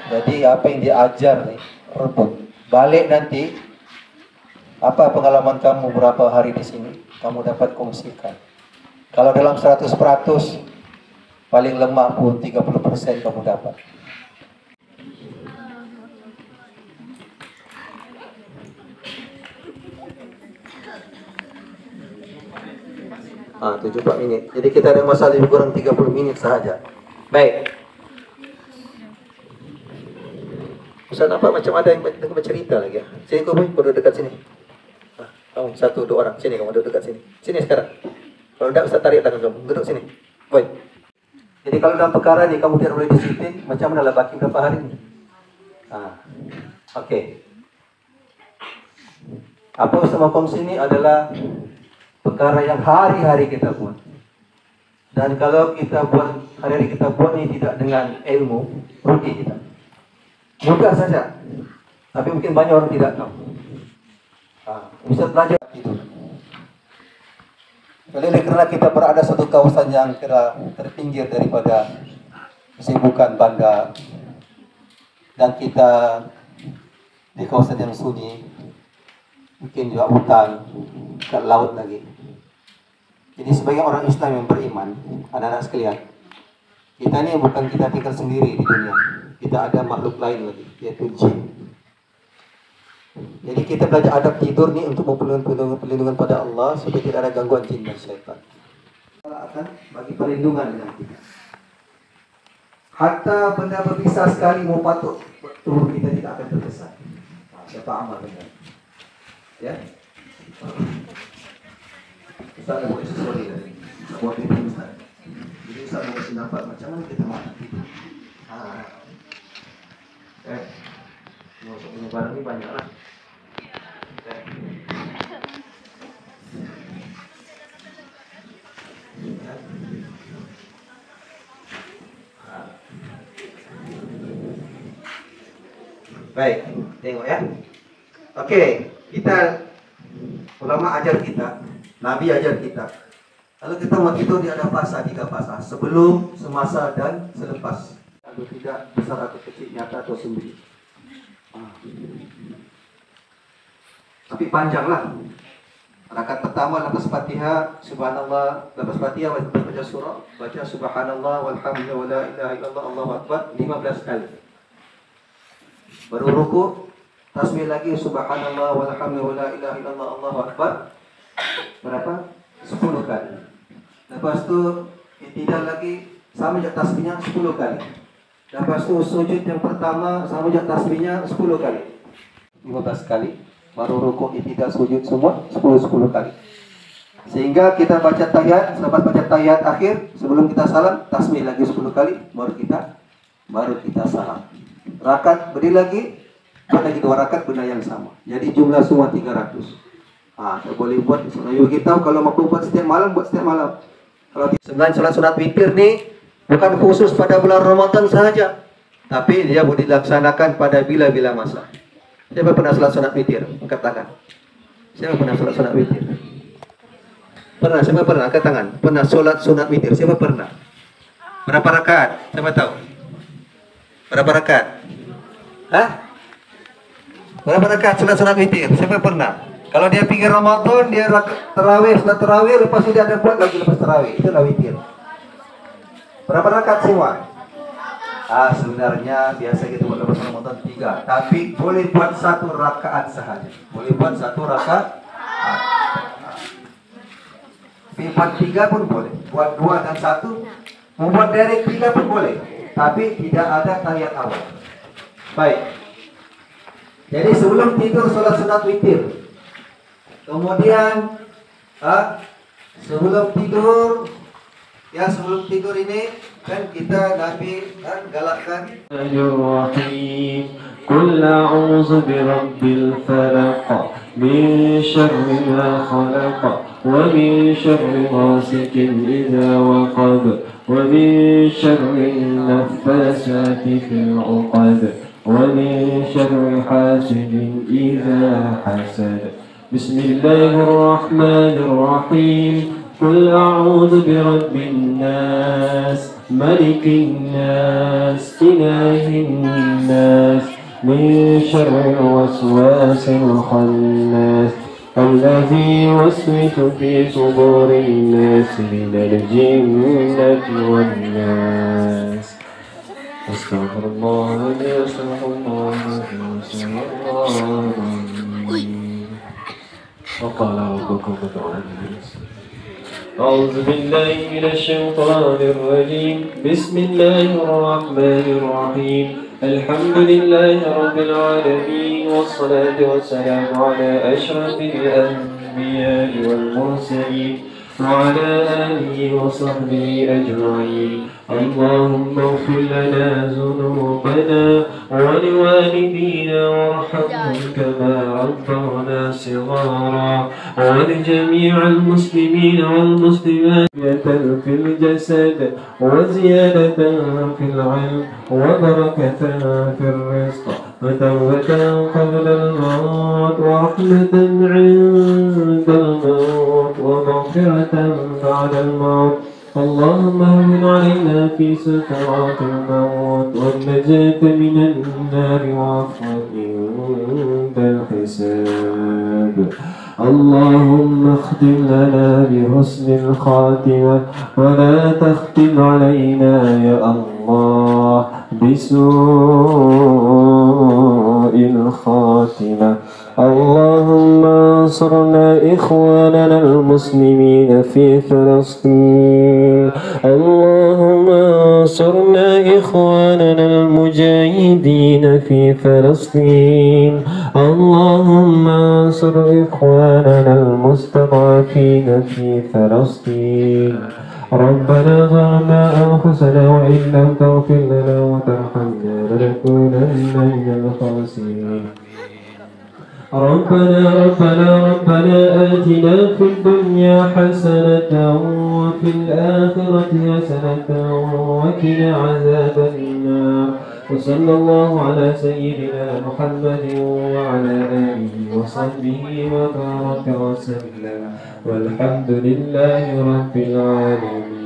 Jadi apa yang diajar nih, rebut. Balik nanti, apa pengalaman kamu berapa hari di sini, kamu dapat kongsikan. Kalau dalam 100%, paling lemah pun 30% kamu dapat. Ah, 74 minit. Jadi kita ada masa lebih kurang 30 minit sahaja. Baik. Ustaz nampak macam ada yang bercerita lagi ya. Sini kau boy, kau duduk dekat sini. Ah, kamu 1, 2 orang. Sini kamu duduk dekat sini. Sini sekarang. Kalau tidak Ustaz tarik tangan kamu. Duduk sini. Boy. Jadi kalau dalam perkara ni kamu tidak boleh disiplin, macam mana lah baki berapa hari ni? Ah. Okey. Apa Ustaz mau kongsi ni adalah perkara yang hari-hari kita buat. Dan kalau kita buat, hari-hari kita buat ni tidak dengan ilmu, rugi kita. Mudah saja, tapi mungkin banyak orang tidak tahu. Bisa belajar tidur. Oleh kerana kita berada satu kawasan yang kira terpinggir daripada kesibukan bandar, dan kita di kawasan yang sunyi, mungkin juga hutan, dekat laut lagi. Jadi sebagai orang Islam yang beriman, anak-anak sekalian, kita ni bukan kita tinggal sendiri di dunia. Kita ada makhluk lain lagi, yaitu jin. Jadi kita belajar adab tidur ni untuk perlindungan pada Allah supaya tidak ada gangguan jin dan syaitan. Allah akan bagi perlindungan dengan kita. Hatta benda berpisah sekali mau patut, tubuh kita tidak akan terkesan. Siapa amal dengan? Ya. Ustaz nak buat sesuatu tadi. Buat itu Ustaz. Jadi Ustaz nak kasi nampak macam mana kita makan tidur. Masuk punya barang ni banyak lah. Baik, tengok ya. Okey, kita ulama ajar kita, Nabi ajar kita. Kalau kita mau tidur dia ada fasa, 3 fasa. Sebelum, semasa dan selepas. Atau tidak besar atau kecil, nyata atau sembunyi. Tapi panjanglah. Rakaat pertama lepas Fatihah, subhanallah, lepas Fatihah baca surah, baca subhanallah walhamdulillah wala ilaha illallah Allahu akbar 15 kali. Baru rukuk, tasbih lagi subhanallah walhamdulillah wala ilaha illallah Allahu akbar berapa? 10 kali. Lepas tu i'tidal lagi, sama je tasbihnya 10 kali. Lepas tu sujud yang pertama sama je tasbihnya 10 kali. 15 kali. Baru rukuk, i'tidal, sujud semua 10 kali. Sehingga kita baca tahiyat, selepas baca tahiyat akhir, sebelum kita salam, tasbih lagi 10 kali, baru kita salam. Rakaat berdiri lagi, buat lagi 2 rakaat benda yang sama. Jadi jumlah semua 300. Tak boleh buat. Saya kita kalau mau buat setiap malam, buat setiap malam. Kalau sebenarnya salat sunat witir ni bukan khusus pada bulan Ramadan sahaja, tapi dia boleh dilaksanakan pada bila-bila masa. Siapa pernah salat sunat witir? Angkat tangan. Siapa pernah salat sunat witir? Pernah? Siapa pernah? Angkat tangan. Pernah salat sunat witir? Siapa pernah? Berapa rakaat? Siapa tahu? Berapa rakaat? Berapa rakaat salat sunat witir? Siapa pernah? Kalau dia pergi Ramadan, dia tarawih, salat tarawih, lepas itu dia ada buat lagi lepas tarawih. Itulah witir. Berapa rakaat semua? Sebenarnya biasa kita buat lepas Ramadan 3, tapi boleh buat 1 rakaat sahaja. Boleh buat 1 rakaat. Buat 3 pun boleh. Buat 2 dan 1. Membuat direct 3 pun boleh. Tapi tidak ada tahiyat awal. Baik. Jadi sebelum tidur solat sunat witir. Kemudian sebelum tidur, ya sebelum tidur ini kan kita Nabi kan galakkan. Qul a'udzu birabbil falaq min syarri ma khalaq wa min syarri ghasikin idza waqab wa min syarri naffasati fil 'uqad wa min syarri hasidin idza hasad. Bismillahirrahmanirrahim. Qul a'udzu birabbin nas ملك الناس إله الناس من شر الوسواس الخناس الذي يوسوس في صدور الناس من الجنة والناس. أستغفر الله الذي أستغفر الله وقال ربكم ادعوني. أعوذ بالله من الشيطان الرجيم. بسم الله الرحمن الرحيم. الحمد لله رب العالمين، والصلاة والسلام على أشرف الأنبياء والمرسلين وعلى آله وصحبه أجمعين. اللهم اغفر لنا ذنوبنا ولوالدينا وارحمهم كما ربونا صغارا، ولجميع المسلمين والمسلمات في الجسد وزيادة في العلم وبركة في الرزق وتوبة قبل الموت ورحمة عند الموت ومغفرة بعد الموت. اللهم هون علينا في سكرات الموت والنجاة من النار وعفوا عند الحساب. اللهم اختم لنا بحسن الخاتمة ولا تختم علينا يا الله بسوء الخاتمة. اللهم انصرنا إخواننا المسلمين في فلسطين. اللهم انصرنا إخواننا المجاهدين في فلسطين. اللهم انصر إخواننا المستضعفين في فلسطين. ربنا ظلمنا أنفسنا وإن لم تغفر لنا وترحمنا لنكونن من الخاسرين. ربنا آتنا في الدنيا حسنة وفي الآخرة حسنة وقنا عذاب النار. وصلى الله على سيدنا محمد وعلى آله وصحبه وبارك وسلم، والحمد لله رب العالمين.